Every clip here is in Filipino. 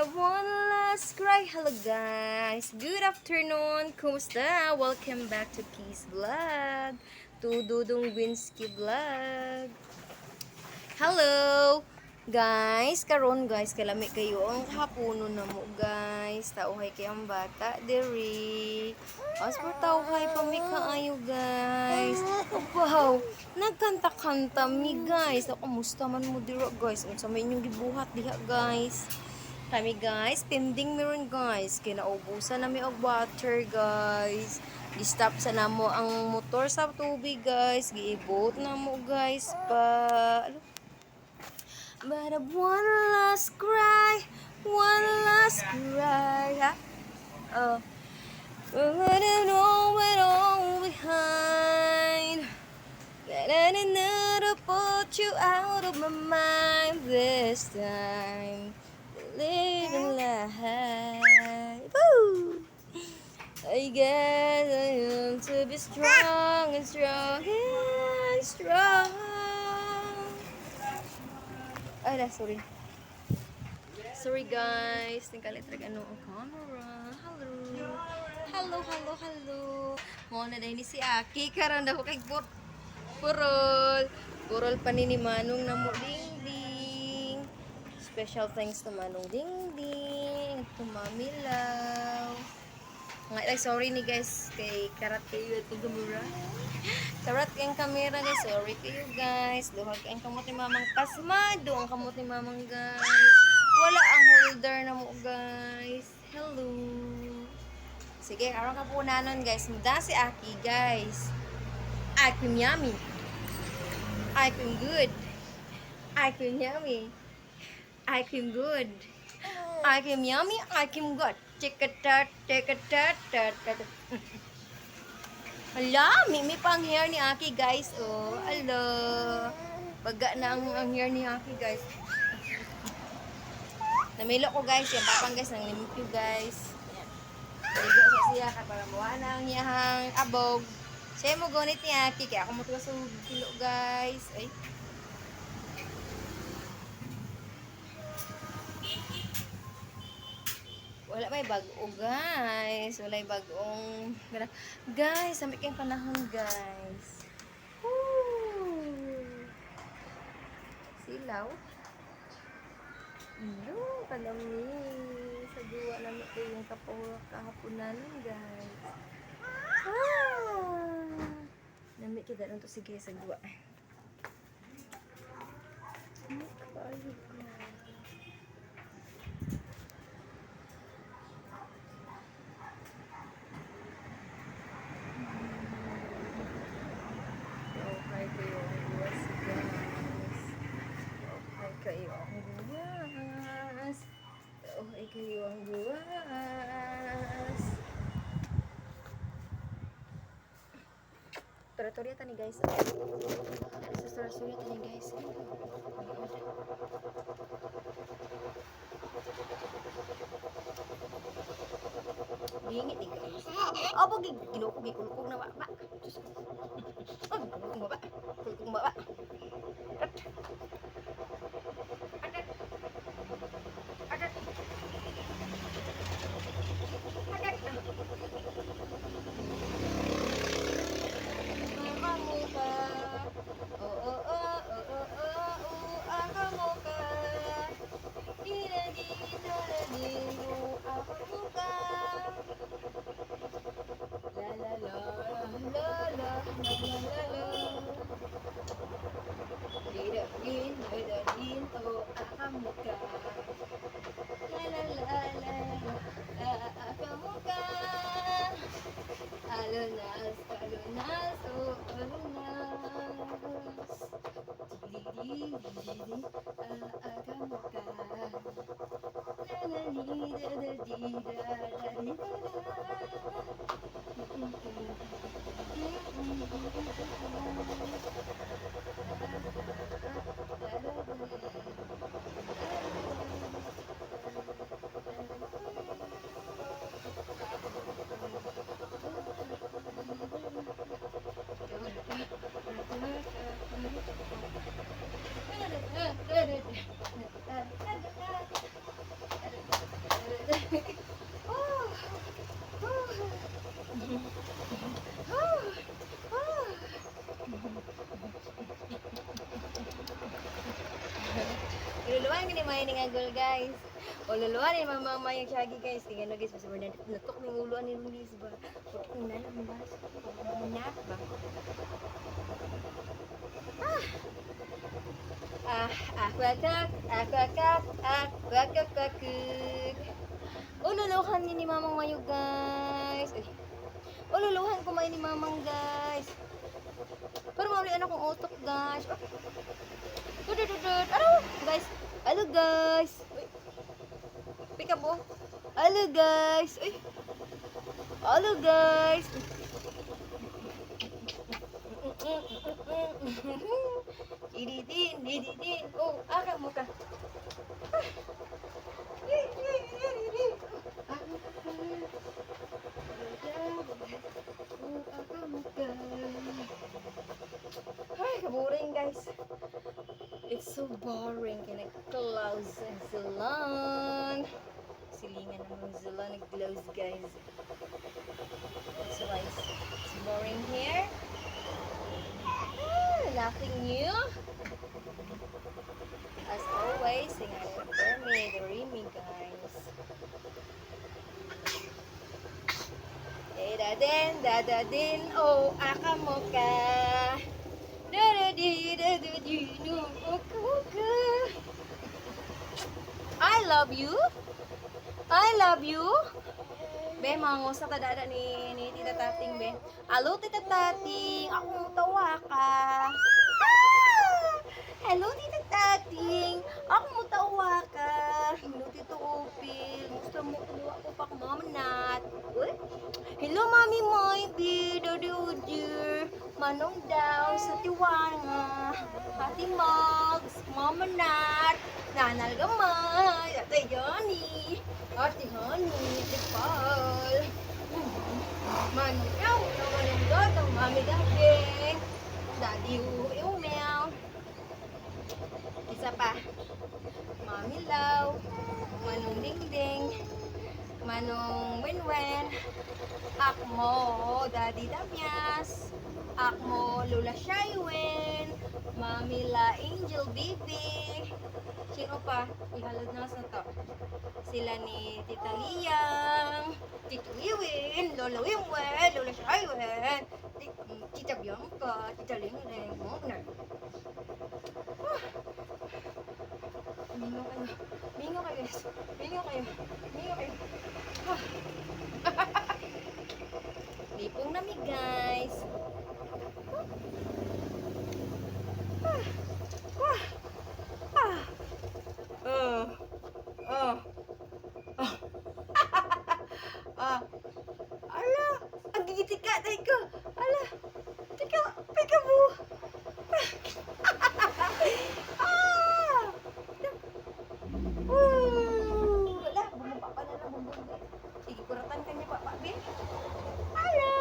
one last cry. Hello guys, good afternoon. Kumusta? Welcome back to Peace Vlog, to Dudong Winsky Vlog. Hello guys, karon guys, kalami kayo ang hapunon na mo guys. Tauhay kayang bata diri. As for tauhay pa mi kaayo guys. Wow, nagkanta-kanta mi guys. Kumusta man mo dira guys? Unsa may inyong gibuhat diha guys? Kami guys, pending meron guys. Kinaubusan na mi og water guys. Gi-stop sa namo ang motor sa tubig guys. Giibot na mo guys pa. But one last cry, one last cry. Ha? Oh. But I know it all behind. That I didn't know to put you out of my mind this time. Living life. Woo! I guess I am to be strong and strong and strong. Ay, sorry. Sorry guys. Tingkalit talaga ang camera. Hello. Hello, hello, hello. Muna na ni si Aki. Karan daw kay Purol. Purol pa ni Manong na mo ding-ding. Special thanks to Manong ding-ding. To Mami Lau. Nga, sorry ni guys. Kay karat kayo ito gamura. Karat kayong camera guys. Sorry kayo guys. Duhag kayong kamot ni mamang pasmado. Ang kamot ni mamang guys. Wala ang holder na mo guys. Hello. Sige, karon ka po nanon guys. Muda si Aki guys. Akim yummy. Akim good. Akim yummy. Akim good. Akim yummy. Akim good. Chikatat, chikatat, tat. Hala, may pang hair ni Aki guys. Oh, hala. Baga na ang hair ni Aki guys. Namilo ko guys. Yan papang guys. Nang limpyo guys. Yan. Ligo sa siya. Para mawa na ang iyahang abog. Siya mo gunit ni Aki. Kaya ako matuwa sa kilo guys. Ay. Wala may bago guys. Wala may bagong guys, sampai kayong panahon guys. Woo! Silaw. No, kalami. Sa duwa namin ko yung kahaponan guys. Nami kita lang to sige sa duwa. Kayo guys. Kayo ang buwas. Oh, ay kayo ang buwas. Tora-tora tani guys. Tora-tora tani guys. Bingit ni guys. Apa ginukulkog na ba? Oh, kulkog ba? Kulkog ba? Alunas, alunas, oh alunas. Didi, akamuka. Luluan ka ni Mahining Agol, guys. O, luluan ni Mama yung Shaggy, guys. Tingnan na, guys. Mas natok ng uluan ni Lulis ba? Putok ng nalang, ba? Mamunat ba? Aquakak. Ululuhan ni Mamang Mayo, guys. Ay. Ululuhan ko ni Mamang, guys. Pero mawali anak kong utok, guys. Ano, guys? Hello, guys. Uy. Pick up, oh. Hello, guys. Uy. Hello, guys. Dididin. Oh, aka mo ka. Ay, kaboring, guys. It's so boring. Can I close ang salon? Silingan naman salon. Nag-close, guys. That's why it's boring here. Nothing new. As always, sing for me, the Remy, guys. Dadadin, oh, aka mo ka. I love you. Be, mangos na tadada ni Tita Tating, be. Hello, Tita Tating. Ako mo tawa ka. Hello, Tita Tating. Ako mo tawa ka. Hello, Tito Opil. Gusto mo kumuha ko pa kumamanat. Uy. Hello, Mami Moy, be. Daddy Udir. Manong daw sa tiwanga. Hati Mugs. Kumamanat. Nanal gamay. Ate Johnny. Ate Honey. Ate Paul. Manong daw. Manong daw. Mami Gageng. Daddy Umel. Isa pa. Mami Lau. Manong Dingding. Manong Winwen. Akmo Daddy Damyas. Akmo Lula Shaiwen. Mami La Angel Baby. Sino pa? Ihalad na sa to. Sila ni Tita Liang, Tito Iwin, Lola Wimwen, Lola Shaiwen, Tita Bianca, Tita Lingleng, Mona. Mingo kayo. Lipong nami, guys. Ala, ang gigitika tayo ko. Ala, tika mo. Wala, bumaba pa na lang bumbong. Sige, kuratan ka niya, Papa, be. Ala!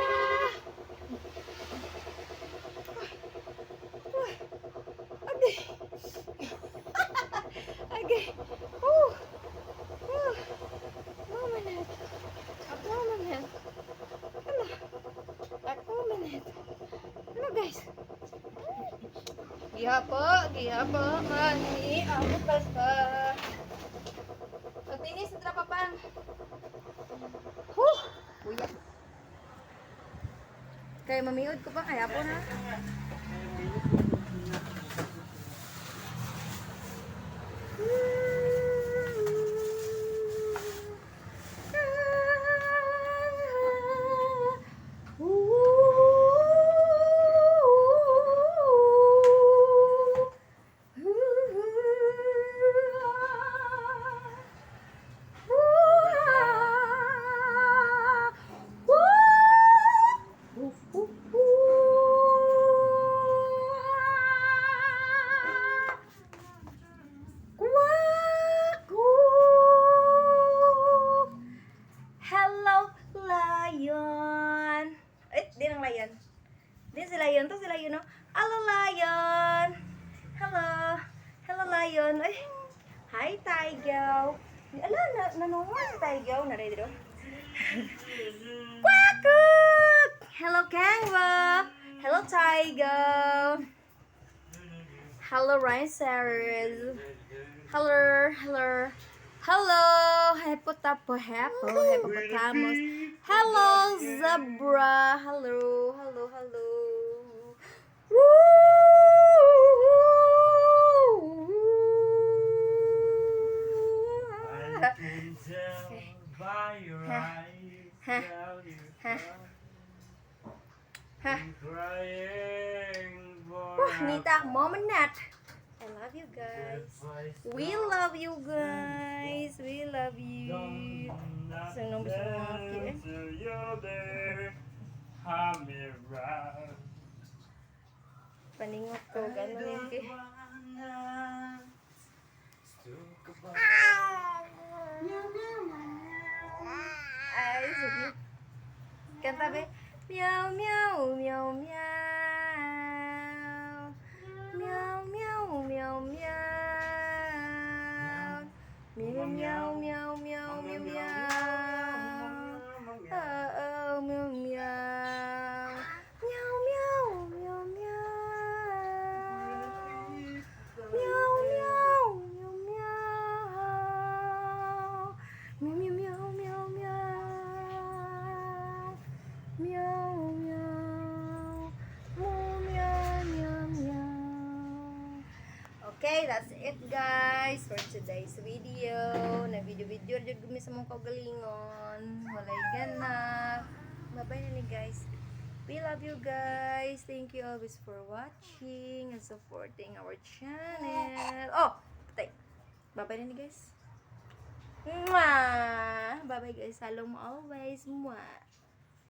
Agay. Agay. Mamanat. Ako mamanat. Ano, guys? Gihapo, mani, ako basta. Magtinis, sa trapapang. Uya. Kaya mamiod ko pa, kaya po na. Lion. Ay, hi, Tiger. Ala, nanungan si Tiger. Naray dito. Quack! Hello, Kangaroo. Hello, Tiger. Hello, Rhinoceros. Hello, hello. Hello, hippopotamus. Hello, zebra. Hello, hello, hello. I can tell by your eyes how you been crying for Nita, mom and Nat. I love you guys. goodbye. We love you guys. We love you. Sino gusto mo maki eh? Until you're there, I'm around. Paningot ko. Gano'n yun kay. Ay, sige. Kanta be. Meow, meow, meow, meow. Meow, meow, meow, meow. Meow, meow, meow, meow, meow, meow. Oh, meow, meow. Meow, meow, meow, meow. Meow, meow, meow, meow. Meow, meow, meow, meow, meow. Meow, meow. Meow, meow, meow. Okay, that's it guys for today's video. Na video-video jud gumi sa mong kaugalingon. Walay ganap. Bye-bye na ni guys. We love you guys. Thank you always for watching and supporting our channel. Oh, patay. Bye-bye na ni guys. Mwah! Bye-bye guys. Hello mo always. Mwah!